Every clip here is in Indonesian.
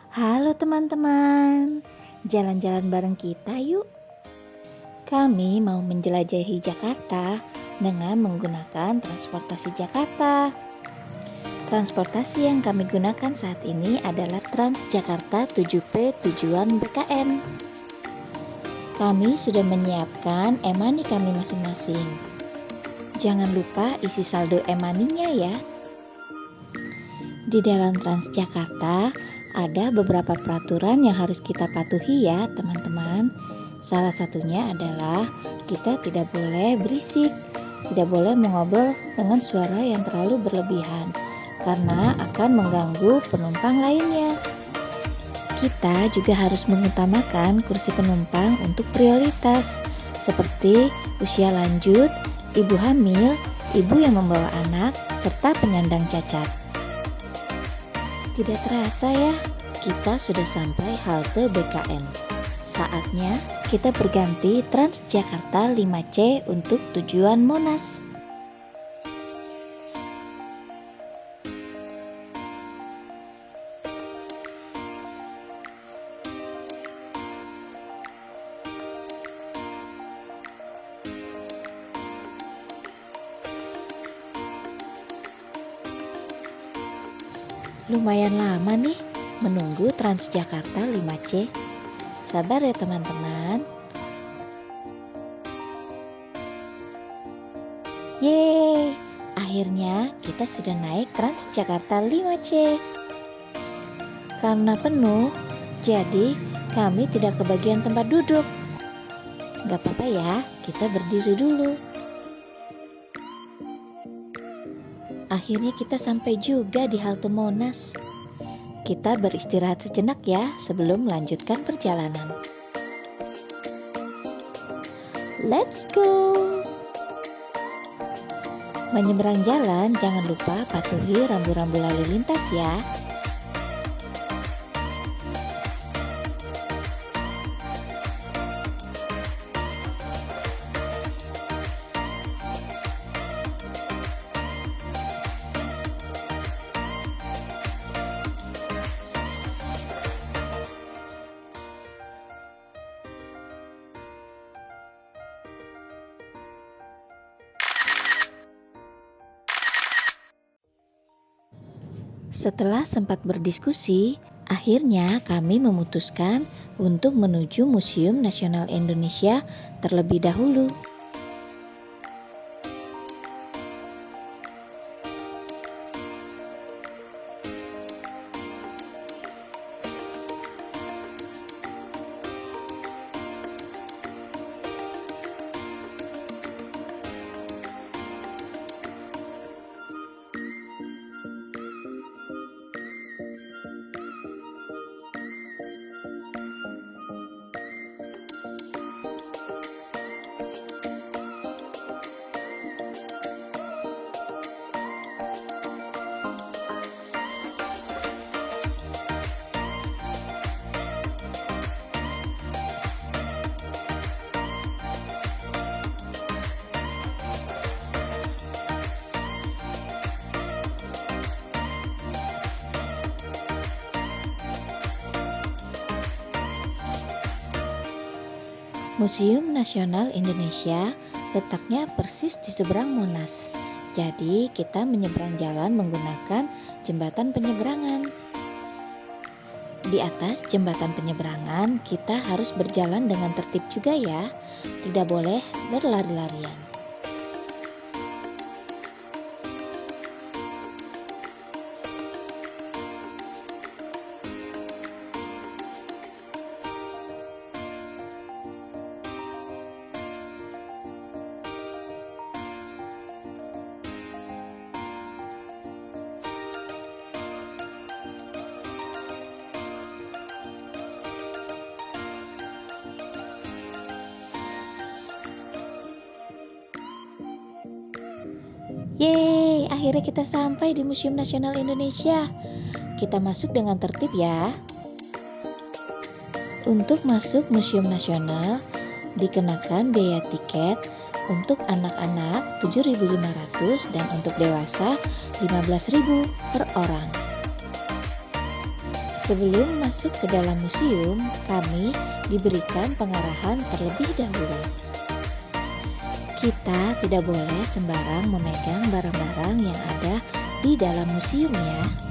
Halo teman-teman, jalan-jalan bareng kita yuk. Kami mau menjelajahi Jakarta dengan menggunakan transportasi Jakarta. Transportasi yang kami gunakan saat ini adalah Transjakarta 7P tujuan BKN. Kami sudah menyiapkan e-money kami masing-masing. Jangan lupa isi saldo e-money-nya ya. Di dalam Transjakarta ada beberapa peraturan yang harus kita patuhi ya teman-teman. Salah satunya adalah kita tidak boleh berisik, tidak boleh mengobrol dengan suara yang terlalu berlebihan karena akan mengganggu penumpang lainnya. Kita juga harus mengutamakan kursi penumpang untuk prioritas seperti usia lanjut, ibu hamil, ibu yang membawa anak, serta penyandang cacat. Tidak terasa ya, kita sudah sampai halte BKN. Saatnya kita berganti Transjakarta 5C untuk tujuan Monas. Lumayan lama nih menunggu Transjakarta 5C. Sabar ya teman-teman. Yeay, akhirnya kita sudah naik Transjakarta 5C. Karena penuh, jadi kami tidak kebagian tempat duduk. Gak apa-apa ya, kita berdiri dulu. Akhirnya kita sampai juga di halte Monas. Kita beristirahat sejenak ya sebelum melanjutkan perjalanan. Let's go! Menyeberang jalan jangan lupa patuhi rambu-rambu lalu lintas ya. Setelah sempat berdiskusi, akhirnya kami memutuskan untuk menuju Museum Nasional Indonesia terlebih dahulu. Museum Nasional Indonesia letaknya persis di seberang Monas. Jadi kita menyeberang jalan menggunakan jembatan penyeberangan. Di atas jembatan penyeberangan kita harus berjalan dengan tertib juga ya. Tidak boleh berlari-larian. Yeay, akhirnya kita sampai di Museum Nasional Indonesia. Kita masuk dengan tertib ya. Untuk masuk Museum Nasional dikenakan biaya tiket untuk anak-anak 7.500 dan untuk dewasa 15.000 per orang. Sebelum masuk ke dalam museum, kami diberikan pengarahan terlebih dahulu. Kita tidak boleh sembarang memegang barang-barang yang ada di dalam museum ya.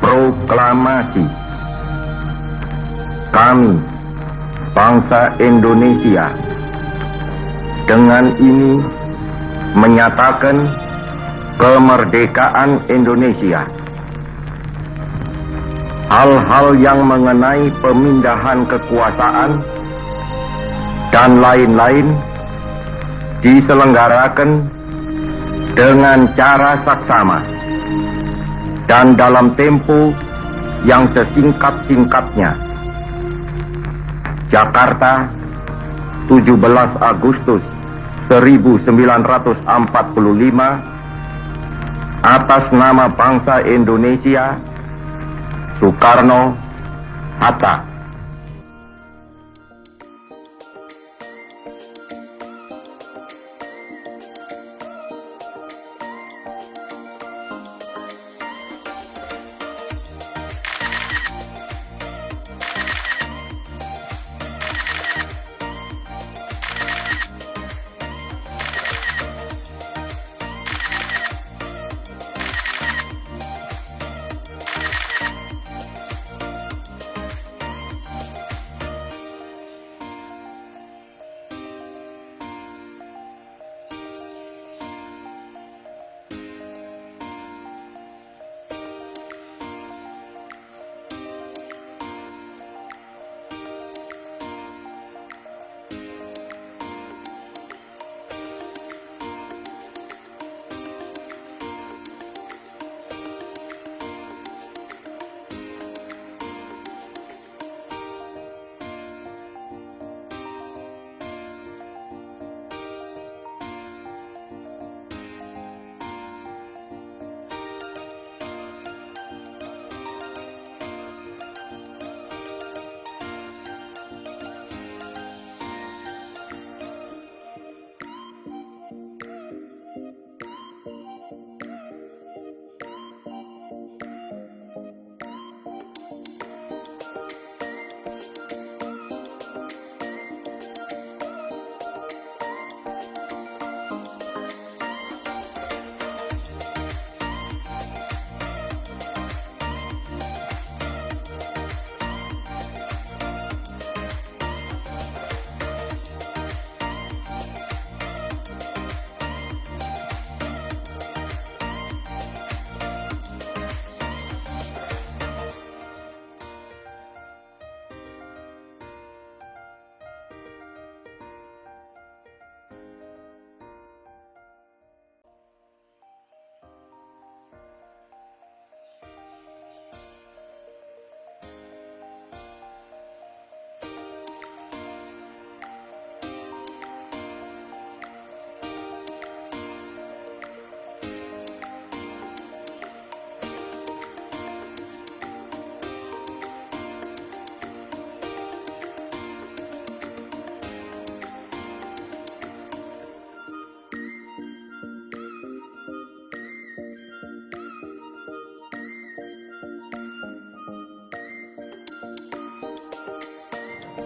Proklamasi. Kami, bangsa Indonesia, dengan ini menyatakan kemerdekaan Indonesia. Hal-hal yang mengenai pemindahan kekuasaan dan lain-lain diselenggarakan dengan cara saksama dan dalam tempo yang sesingkat-singkatnya. Jakarta, 17 Agustus 1945, atas nama bangsa Indonesia, Soekarno-Hatta.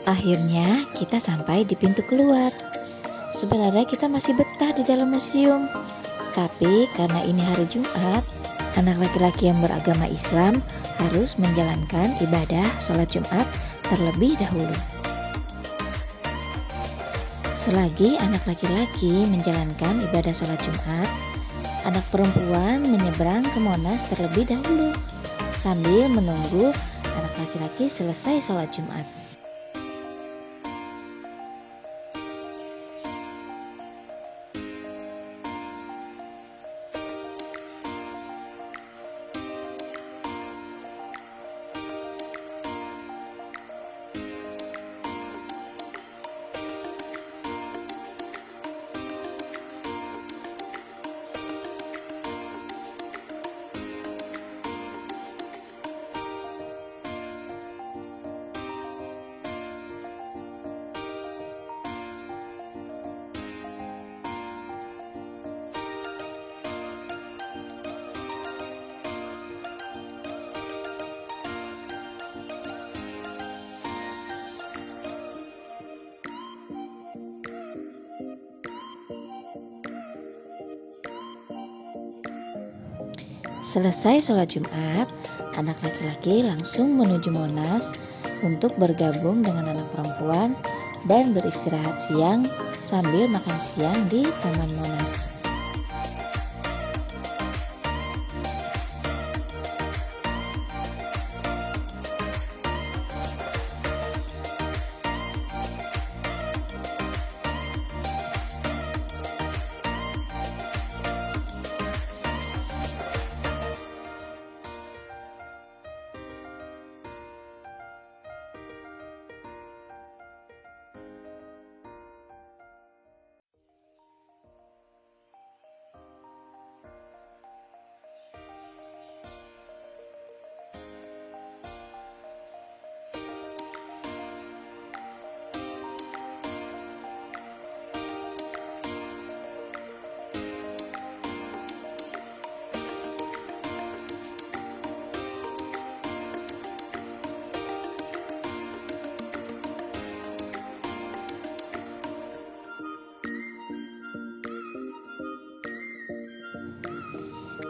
Akhirnya kita sampai di pintu keluar. Sebenarnya kita masih betah di dalam museum, tapi karena ini hari Jumat, anak laki-laki yang beragama Islam harus menjalankan ibadah sholat Jumat terlebih dahulu. Selagi anak laki-laki menjalankan ibadah sholat Jumat, anak perempuan menyeberang ke Monas terlebih dahulu. sambil menunggu anak laki-laki selesai sholat Jumat. Selesai sholat Jumat, anak laki-laki langsung menuju Monas untuk bergabung dengan anak perempuan dan beristirahat siang sambil makan siang di Taman Monas.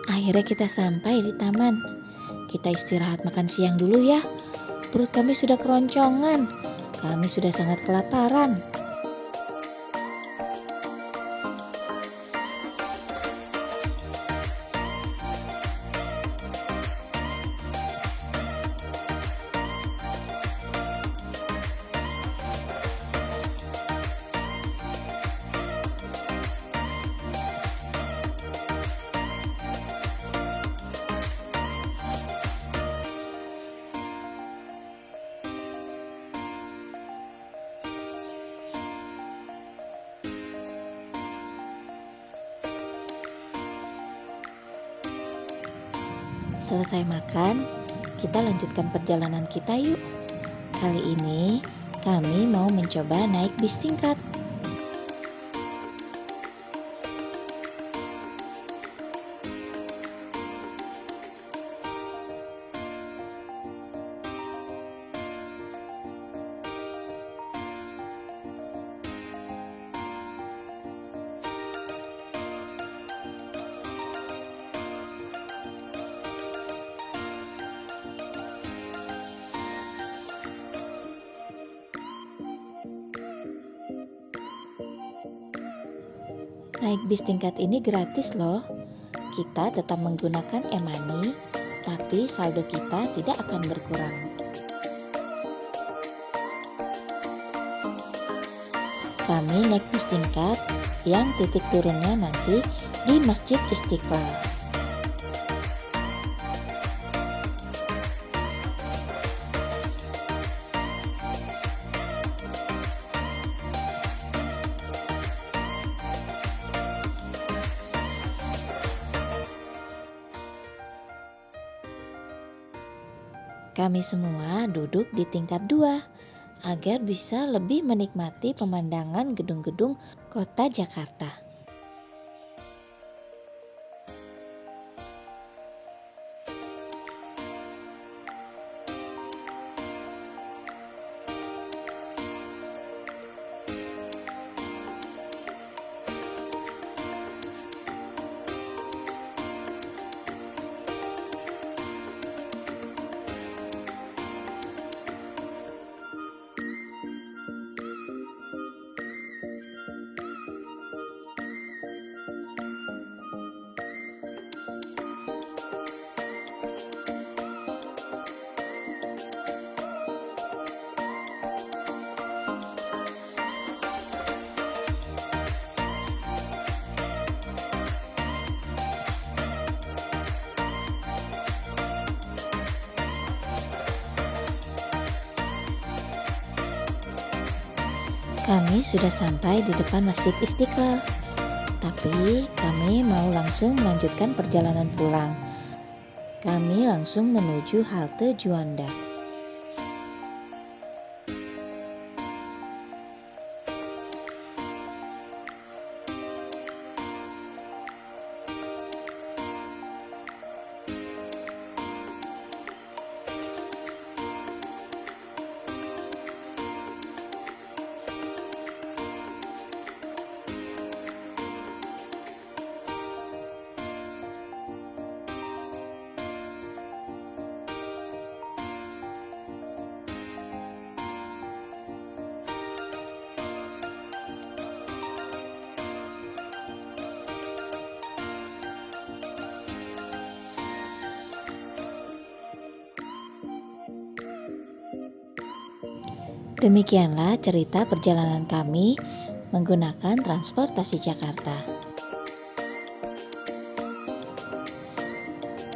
Akhirnya kita sampai di taman. Kita istirahat makan siang dulu ya. Perut kami sudah keroncongan. Kami sudah sangat kelaparan. Selesai makan, kita lanjutkan perjalanan kita yuk. Kali ini kami mau mencoba naik bis tingkat. Naik bis tingkat ini gratis loh. Kita tetap menggunakan e-money, tapi saldo kita tidak akan berkurang. Kami naik bis tingkat yang titik turunnya nanti di Masjid Istiqlal. Kami semua duduk di tingkat 2 agar bisa lebih menikmati pemandangan gedung-gedung kota Jakarta. Kami sudah sampai di depan Masjid Istiqlal, tapi kami mau langsung melanjutkan perjalanan pulang. Kami langsung menuju halte Juanda. Demikianlah cerita perjalanan kami menggunakan transportasi Jakarta.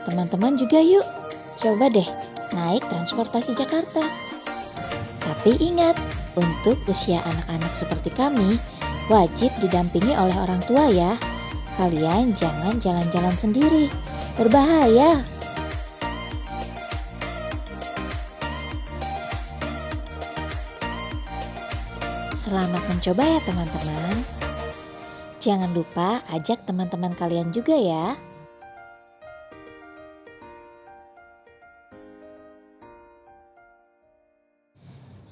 Teman-teman juga yuk, coba deh naik transportasi Jakarta. Tapi ingat, untuk usia anak-anak seperti kami, wajib didampingi oleh orang tua ya. Kalian jangan jalan-jalan sendiri, berbahaya. Selamat mencoba ya teman-teman. Jangan lupa ajak teman-teman kalian juga ya.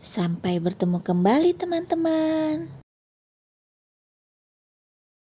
Sampai bertemu kembali teman-teman.